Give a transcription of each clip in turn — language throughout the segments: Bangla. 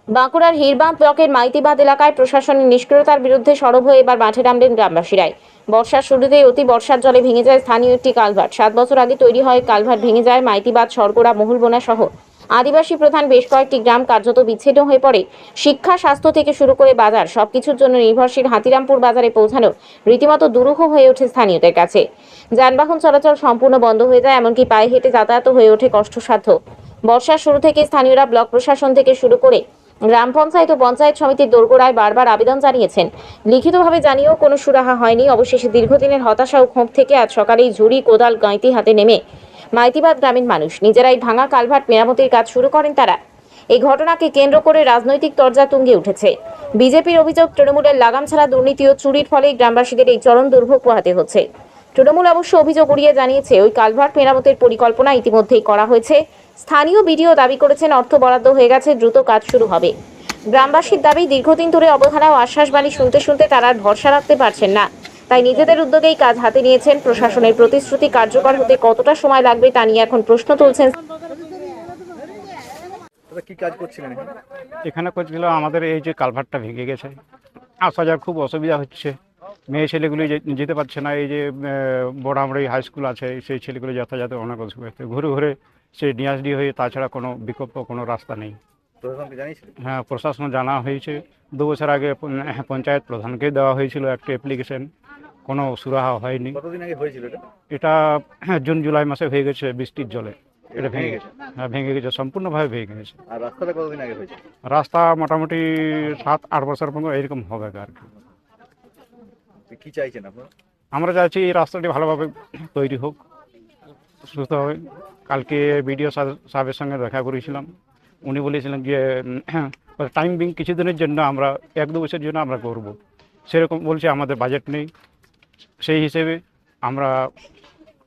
বাঁকুড়ার হিরবাঁধ ব্লকের মাইতিবাঁধ এলাকায় প্রশাসনের নিষ্ক্রিয়তার বিরুদ্ধে সরব হয়ে এবার মাঠে নামলেন গ্রামবাসীরাই। বর্ষার শুরুতেই অতি বর্ষার জলে ভেঙে যায় স্থানীয় একটি কালভার্ট। 7 বছর আগে তৈরি হয় কালভার্ট ভেঙে যায় মাইতিবাঁধ, সরগোড়া, মহুলবোনা সহ আদিবাসী প্রধান বেশ কয়েকটি গ্রাম কার্যত বিচ্ছিন্ন হয়ে পড়ে। শিক্ষা, স্বাস্থ্য থেকে শুরু করে বাজার সবকিছুর জন্য নির্ভরশীল হাতিরামপুর বাজারে পৌঁছানো রীতিমতো দুরূহ হয়ে ওঠে স্থানীয়দের কাছে। যানবাহন চলাচল সম্পূর্ণ বন্ধ হয়ে যায়, এমনকি পায়ে হেঁটে যাতায়াতও হয়ে ওঠে কষ্টসাধ্য। বর্ষার শুরু থেকে স্থানীয়রা ব্লক প্রশাসন থেকে শুরু করে গ্রাম পঞ্চায়েত ও পঞ্চায়েত সমিতির দোরগোড়ায় বারবার আবেদন জানিয়েছেন। লিখিতভাবে জানিয়েও কোনো সুরাহা হয়নি। অবশেষে দীর্ঘদিনের হতাশা ও ক্ষোভ থেকে আজ সকালেই ঝুড়ি, কোদাল, গাঁইতি হাতে নেমে মাইতিবাঁধ গ্রামের মানুষ নিজেরাই ভাঙা কালভার্ট মেরামতির কাজ শুরু করেন তারা। এই ঘটনাকে কেন্দ্র করে রাজনৈতিক তরজা তুঙ্গে উঠেছে। বিজেপির অভিযোগ, তৃণমূলের লাগাম ছাড়া দুর্নীতি ও চুরির ফলে গ্রামবাসীদের এই চরম দুর্ভোগ পোহাতে হচ্ছে। তৃণমূল অবশ্য অভিযোগ উড়িয়ে জানিয়েছে ওই কালভার্ট মেরামতের পরিকল্পনা ইতিমধ্যেই করা হয়েছে। স্থানীয় বিডিও দাবি করেছেন অর্থ বরাদ্দ হয়ে গেছে, দ্রুত কাজ শুরু হবে। গ্রামবাসীর দাবি, দীর্ঘদিন ধরে অবহেলা ও আশ্বাসবাণী শুনতে শুনতে তারা আর ভরসা রাখতে পারছেন না। তাই নিজেদের উদ্যোগেই কাজ হাতে নিয়েছেন। প্রশাসনের প্রতিশ্রুতি কার্যকর হতে কতটা সময় লাগবে তা নিয়ে এখন প্রশ্ন তুলছেন। কি কাজ করছিলেন এখানে করছিল আমাদের এই যে কালভার্টটা ভেঙে গেছে, আসা যাওয়ার খুব অসুবিধা হচ্ছে। মেয়ে ছেলেগুলি যেতে পারছে না। এই যে বড়ামড়ি হাই স্কুল আছে, সেই ছেলেগুলি যাতায়াতে অনেক অসুবিধা হচ্ছে। ঘুরে ঘুরে সে ডিয়াসডি হয়ে, তাছাড়া কোনো বিকল্প কোনো রাস্তা নেই। হ্যাঁ, প্রশাসন জানা হয়েছে। 2 বছর আগে পঞ্চায়েত প্রধানকে দেওয়া হয়েছিল একটা অ্যাপ্লিকেশন, কোনো সুরাহা হয়নি। কতদিন আগে হয়েছিল এটা জুন জুলাই মাসে হয়ে গেছে বৃষ্টির জলে। এটা ভেঙে গেছে। হ্যাঁ, ভেঙে গেছে, সম্পূর্ণভাবে ভেঙে গেছে। আর রাস্তাটা কতদিন আগে হয়েছে? রাস্তা মোটামুটি 7-8 বছর পর্যন্ত এরকম হবে আর কি। কি চাইছেন আপনারা? আমরা চাইছি এই রাস্তাটি ভালোভাবে তৈরি হোক, সুস্থ হবে। কালকে বিডিও সাহেবের সঙ্গে দেখা করেছিলাম। উনি বলেছিলেন যে টাইম বিং কিছুদিনের জন্য আমরা 1-2 বছরের জন্য আমরা করব। সেরকম বলছে, আমাদের বাজেট নেই। সেই হিসেবে আমরা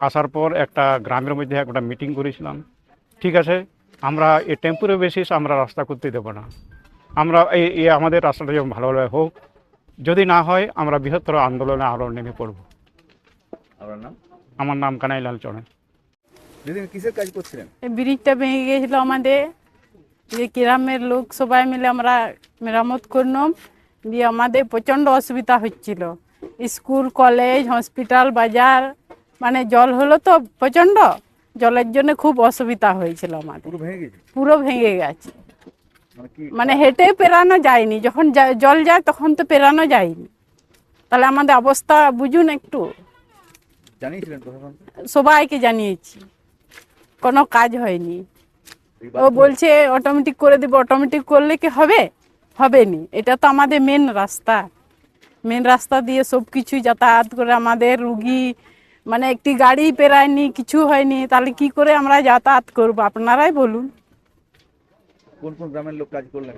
আসার পর একটা গ্রামের মধ্যে একটা মিটিং করেছিলাম। ঠিক আছে, আমরা এই টেম্পোরারি বেসিস আমরা রাস্তা করতে দেবো না। আমরা এই আমাদের রাস্তাটা যেমন ভালোভাবে হোক, যদি না হয় আমরা বৃহত্তর আন্দোলনে আরও নেমে পড়ব। আমার নাম কানাইলাল চড়ে। দিদি কিসের কাজ করছিলেন? এই ব্রিজটা ভেঙে গেছিল আমাদের, যে গ্রামের লোক সবাই মিলে আমরা মেরামত করলাম। দিয়ে আমাদের প্রচণ্ড অসুবিধা হচ্ছিল। স্কুল, কলেজ, হসপিটাল, বাজার, মানে জল হলো তো প্রচণ্ড, জলের জন্য খুব অসুবিধা হয়েছিল আমাদের। পুরো ভেঙে গেছে, মানে হেঁটে পেরানো যায়নি। যখন জল যায় তখন তো পেরানো যায়নি। তাহলে আমাদের অবস্থা বুঝুন একটু। সবাইকে জানিয়েছি, কোনো কাজ হয়নি। ও বলছে অটোমেটিক করে দেবে। অটোমেটিক করলে কি হবে? হবে নি। এটা তো আমাদের মেন রাস্তা দিয়ে সব কিছু যাতায়াত করে আমাদের রুগী, মানে একটি গাড়ি পেরায়নি, কিছু হয়নি। তাহলে কি করে আমরা যাতায়াত করবো? আপনারাই বলুন। কোন কোন গ্রামের লোক কাজ করলেন?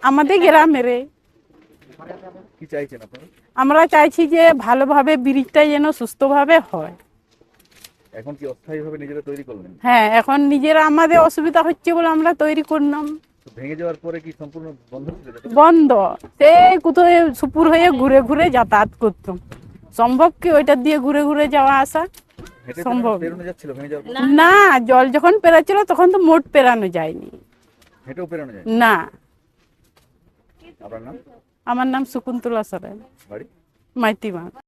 আমাদের গ্রামের। কি চাইছেন আপনারা? আমরা চাইছি যে ভালোভাবে ব্রিজটা যেন সুস্থভাবে হয়। এখন কি অস্থায়ীভাবে নিজেরা তৈরি করলেন? হ্যাঁ, এখন নিজেরা আমাদের অসুবিধা হচ্ছে বলে আমরা তৈরি করলাম। ভেঙে যাওয়ার পরে কি সম্পূর্ণ বন্ধ ছিল? বন্ধ। সেই কোথায় সুপুর হয়ে ঘুরে ঘুরে যাতায়াত করতাম। সম্ভব কি ওইটা দিয়ে ঘুরে ঘুরে যাওয়া আসা? সম্ভব না। জল যখন পেরাচ্ছিল তখন তো মোট পেরানো যায়নি। হেঁটেও পেরানো যায় না। আপনার নাম? আমার নাম শকুন্তলা সরেন, মাইতিবাঁধ।